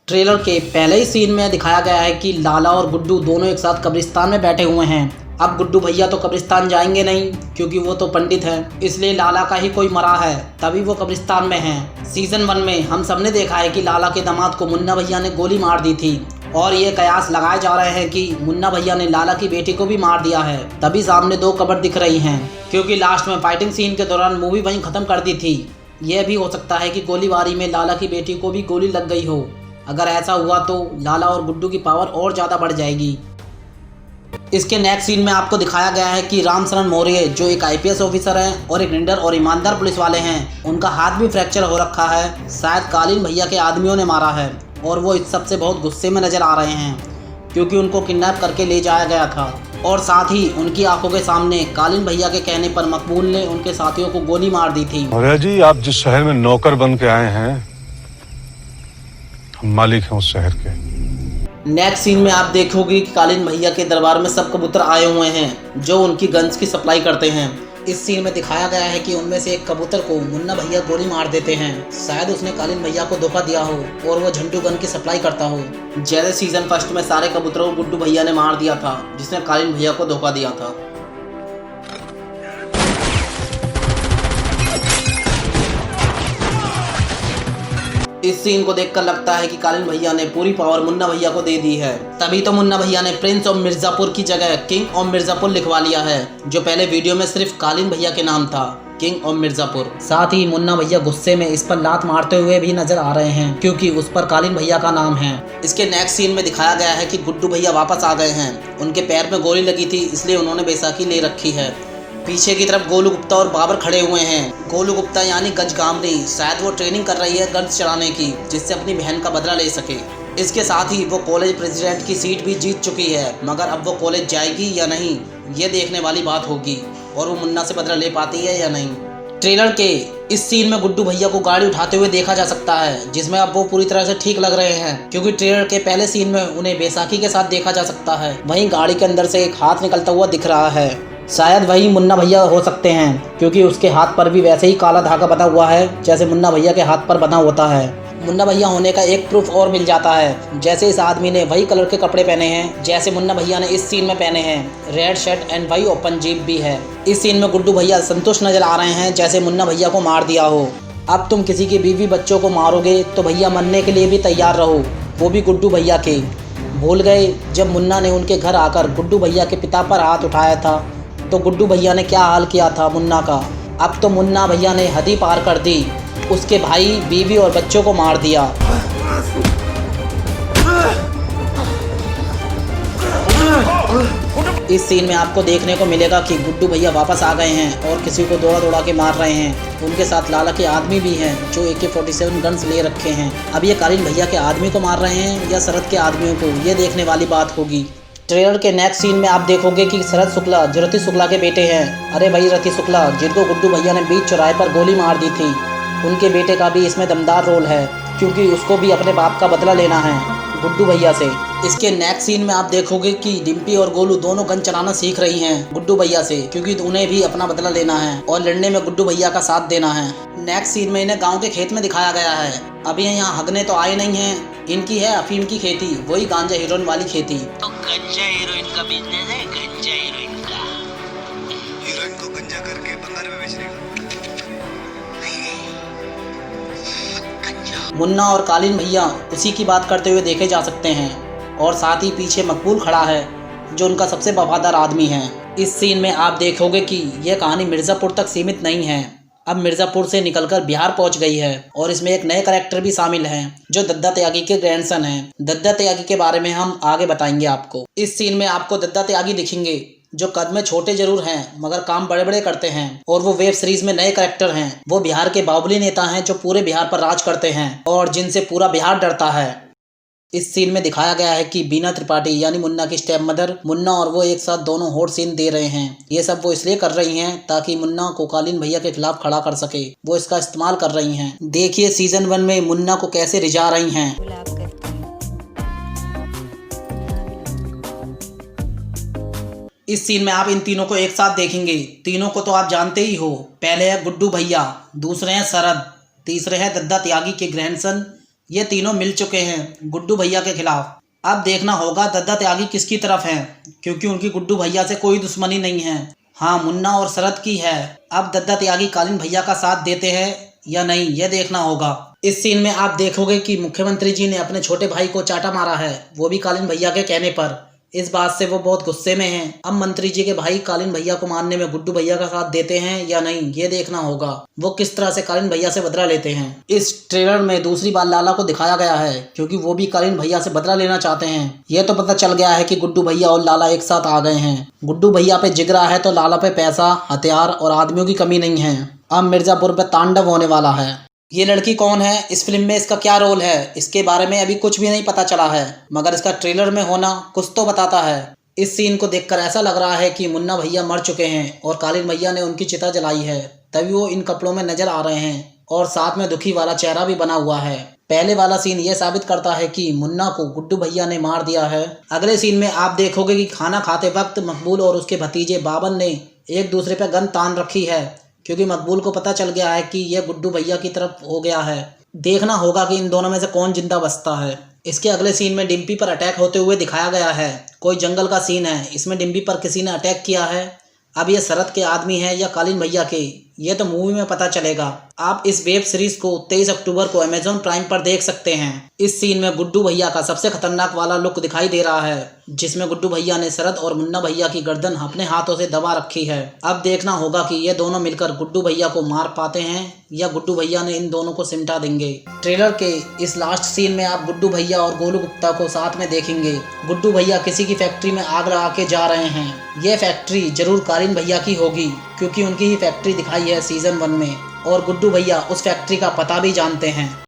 Trailer के पहले ही scene में दिखाया गया है कि लाला और गुड्डू दोनों एक साथ कब्रिस्तान में बैठे हुए हैं। अब गुड्डू भैया तो कब्रिस्तान जाएंगे नहीं क्योंकि वो तो पंडित हैं, इसलिए लाला का ही कोई मरा है तभी वो कब्रिस्तान में हैं। सीजन 1 में हम सबने देखा है कि लाला के दामाद को मुन्ना भैया ने गोली मार दी थी और ये कयास लगाए जा रहे हैं कि मुन्ना भैया ने लाला की बेटी को भी मार दिया है। तभी सामने 2 कब्र दिख रही हैं क्योंकि लास्ट में फाइटिंग सीन के दौरान मूवी वहीं ख़त्म कर दी थी। यह भी हो सकता है कि गोलीबारी में लाला की बेटी को भी गोली लग गई हो। अगर ऐसा हुआ तो लाला और गुड्डू की पावर और ज़्यादा बढ़ जाएगी। इसके नेक्स्ट सीन में आपको दिखाया गया है कि राम शरण मौर्य जो एक आईपीएस ऑफिसर हैं और एक निडर और ईमानदार पुलिस वाले हैं, उनका हाथ भी फ्रैक्चर हो रखा है। शायद कालीन भैया के आदमियों ने मारा है और वो इस सब से बहुत गुस्से में नज़र आ रहे हैं क्योंकि उनको किडनैप करके ले जाया गया था। और साथ ही उनकी आंखों के सामने कालीन भैया के कहने पर मकबूल ने उनके साथियों को गोली मार दी थी। मौर्य जी, आप जिस शहर में नौकर बन के आए हैं, हम मालिक हैं उस शहर के। नेक्स्ट सीन में आप देखोगे कि कालीन भैया के दरबार में सब कबूतर आए हुए हैं जो उनकी गन्स की सप्लाई करते हैं। इस सीन में दिखाया गया है कि उनमें से एक कबूतर को मुन्ना भैया गोली मार देते हैं। शायद उसने कालीन भैया को धोखा दिया हो और वो झंडू गन की सप्लाई करता हो। जैसे सीजन 1 में सारे कबूतरों को गुड्डू भैया ने मार दिया था जिसने कालीन भैया को धोखा दिया था। इस सीन को देखकर लगता है कि कालीन भैया ने पूरी पावर मुन्ना भैया को दे दी है। तभी तो मुन्ना भैया ने प्रिंस ऑफ मिर्जापुर की जगह किंग ऑफ मिर्जापुर लिखवा लिया है, जो पहले वीडियो में सिर्फ कालीन भैया के नाम था, किंग ऑफ मिर्जापुर। साथ ही मुन्ना भैया गुस्से में इस पर लात मारते हुए भी नजर आ रहे हैं क्योंकि उस पर कालीन भैया का नाम है। इसके नेक्स्ट सीन में दिखाया गया है कि गुड्डू भैया वापस आ गए हैं। उनके पैर में गोली लगी थी इसलिए उन्होंने बैसाखी ले रखी है। पीछे की तरफ गोलू गुप्ता और बाबर खड़े हुए हैं। गोलू गुप्ता यानी गजगामरी, शायद वो ट्रेनिंग कर रही है गन्स चलाने की जिससे अपनी बहन का बदला ले सके। इसके साथ ही वो कॉलेज प्रेसिडेंट की सीट भी जीत चुकी है, मगर अब वो कॉलेज जाएगी या नहीं ये देखने वाली बात होगी और वो मुन्ना से बदला ले पाती है या नहीं। ट्रेलर के इस सीन में गुड्डू भैया को गाड़ी उठाते हुए देखा जा सकता है जिसमें अब वो पूरी तरह से ठीक लग रहे हैं क्योंकि ट्रेलर के पहले सीन में उन्हें बैसाखी के साथ देखा जा सकता है। वहीं गाड़ी के अंदर से एक हाथ निकलता हुआ दिख रहा है, शायद वही मुन्ना भैया हो सकते हैं क्योंकि उसके हाथ पर भी वैसे ही काला धागा बंधा हुआ है जैसे मुन्ना भैया के हाथ पर बंधा होता है। मुन्ना भैया होने का एक प्रूफ और मिल जाता है, जैसे इस आदमी ने वही कलर के कपड़े पहने हैं जैसे मुन्ना भैया ने इस सीन में पहने हैं, रेड शर्ट एंड वही ओपन जीप भी है। इस सीन में गुड्डू भैया संतुष्ट नजर आ रहे हैं जैसे मुन्ना भैया को मार दिया हो। अब तुम किसी की बीवी बच्चों को मारोगे तो भैया मरने के लिए भी तैयार रहो, वो भी गुड्डू भैया के। भूल गए जब मुन्ना ने उनके घर आकर गुड्डू भैया के पिता पर हाथ उठाया था तो गुड्डू भैया ने क्या हाल किया था मुन्ना का। अब तो मुन्ना भैया ने हद ही पार कर दी, उसके भाई बीवी और बच्चों को मार दिया। इस सीन में आपको देखने को मिलेगा कि गुड्डू भैया वापस आ गए हैं और किसी को दौड़ा दौड़ा के मार रहे हैं। उनके साथ लाला के आदमी भी हैं जो AK-47 गन्स ले रखे हैं। अब ये कालीन भैया के आदमी को मार रहे हैं या शरद के आदमियों को, ये देखने वाली बात होगी। ट्रेलर के नेक्स्ट सीन में आप देखोगे कि शरद शुक्ला जो रति शुक्ला के बेटे हैं, अरे भाई रति शुक्ला जिनको गुड्डू भैया ने बीच चौराहे पर गोली मार दी थी, उनके बेटे का भी इसमें दमदार रोल है क्योंकि उसको भी अपने बाप का बदला लेना है गुड्डू भैया से। इसके नेक्स्ट सीन में आप देखोगे कि डिम्पी और गोलू दोनों गन चलाना सीख रही हैं गुड्डू भैया से क्योंकि उन्हें भी अपना बदला लेना है और लड़ने में गुड्डू भैया का साथ देना है। नेक्स्ट सीन में इन्हें गांव के खेत में दिखाया गया है। अभी यहाँ हगने तो आए नहीं हैं, इनकी है अफीम की खेती, वही गांजा हीरोइन वाली खेती। तो गंजा हीरोइन का बिजनेस है, गंजा हीरोइन का। हीरोइन को गंजा करके बंगाल में बेचने का। मुन्ना और कालीन भैया उसी की बात करते हुए देखे जा सकते हैं और साथ ही पीछे मकबूल खड़ा है जो उनका सबसे वफादार आदमी है। इस सीन में आप देखोगे कि यह कहानी मिर्ज़ापुर तक सीमित नहीं है, अब मिर्ज़ापुर से निकलकर बिहार पहुंच गई है और इसमें एक नए कैरेक्टर भी शामिल हैं जो दद्दा त्यागी के ग्रैंडसन हैं। दद्दा त्यागी के बारे में हम आगे बताएंगे आपको। इस सीन में आपको दद्दा त्यागी दिखेंगे जो कद में छोटे जरूर हैं मगर काम बड़े बड़े करते हैं और वो वेब सीरीज में नए कैरेक्टर हैं। वो बिहार के बाहुबली नेता हैं जो पूरे बिहार पर राज करते हैं और जिनसे पूरा बिहार डरता है। इस सीन में दिखाया गया है कि बीना त्रिपाठी यानी मुन्ना की स्टेप मदर, मुन्ना और वो एक साथ दोनों हॉट सीन दे रहे हैं। ये सब वो इसलिए कर रही हैं ताकि मुन्ना को कालीन भैया के खिलाफ खड़ा कर सके, वो इसका इस्तेमाल कर रही हैं। देखिए सीजन 1 में मुन्ना को कैसे रिझा रही हैं। इस सीन में आप इन तीनों को एक साथ देखेंगे। तीनों को तो आप जानते ही हो, पहले है गुड्डू भैया, दूसरे हैं शरद, तीसरे है दद्दा त्यागी के ग्रैंडसन ये तीनों मिल चुके हैं गुड्डू भैया के खिलाफ। अब देखना होगा दद्दा त्यागी किसकी तरफ है, क्योंकि उनकी गुड्डू भैया से कोई दुश्मनी नहीं है। हाँ, मुन्ना और शरद की है। अब दद्दा त्यागी कालीन भैया का साथ देते हैं या नहीं, यह देखना होगा। इस सीन में आप देखोगे कि मुख्यमंत्री जी ने अपने छोटे भाई को चाटा मारा है, वो भी कालीन भैया के कहने पर। इस बात से वो बहुत गुस्से में हैं। अब मंत्री जी के भाई कालीन भैया को मारने में गुड्डू भैया का साथ देते हैं या नहीं, ये देखना होगा। वो किस तरह से कालीन भैया से बदला लेते हैं। इस ट्रेलर में दूसरी बार लाला को दिखाया गया है, क्योंकि वो भी कालीन भैया से बदला लेना चाहते हैं। ये तो पता चल गया है कि गुड्डू भैया और लाला एक साथ आ गए हैं। गुड्डू भैया पे जिगरा है तो लाला पे पैसा, हथियार और आदमियों की कमी नहीं है। अब मिर्जापुर पे तांडव होने वाला है। ये लड़की कौन है, इस फिल्म में इसका क्या रोल है, इसके बारे में अभी कुछ भी नहीं पता चला है, मगर इसका ट्रेलर में होना कुछ तो बताता है। इस सीन को देखकर ऐसा लग रहा है कि मुन्ना भैया मर चुके हैं और कालीन भैया ने उनकी चिता जलाई है, तभी वो इन कपड़ों में नजर आ रहे हैं और साथ में दुखी वाला चेहरा भी बना हुआ है। पहले वाला सीन ये साबित करता है कि मुन्ना को गुड्डू भैया ने मार दिया है। अगले सीन में आप देखोगे कि खाना खाते वक्त मकबूल और उसके भतीजे बाबन ने एक दूसरे पर गन तान रखी है, क्योंकि मकबूल को पता चल गया है कि यह गुड्डू भैया की तरफ हो गया है। देखना होगा कि इन दोनों में से कौन जिंदा बचता है। इसके अगले सीन में डिम्पी पर अटैक होते हुए दिखाया गया है। कोई जंगल का सीन है, इसमें डिम्पी पर किसी ने अटैक किया है। अब ये शरद के आदमी है या कालीन भैया के, ये तो मूवी में पता चलेगा। आप इस वेब सीरीज को 23 अक्टूबर को अमेजॉन प्राइम पर देख सकते हैं। इस सीन में गुड्डू भैया का सबसे खतरनाक वाला लुक दिखाई दे रहा है, जिसमें गुड्डू भैया ने शरद और मुन्ना भैया की गर्दन अपने हाथों से दबा रखी है। अब देखना होगा कि ये दोनों मिलकर गुड्डू भैया को मार पाते हैं या गुड्डू भैया ने इन दोनों को सिमटा देंगे। ट्रेलर के इस लास्ट सीन में आप गुड्डू भैया और गोलू गुप्ता को साथ में देखेंगे। गुड्डू भैया किसी की फैक्ट्री में आग लगा के जा रहे हैं। ये फैक्ट्री जरूर कालीन भैया की होगी, क्योंकि उनकी ही फैक्ट्री दिखाई है सीजन 1 में, और गुड्डू भैया उस फैक्ट्री का पता भी जानते हैं।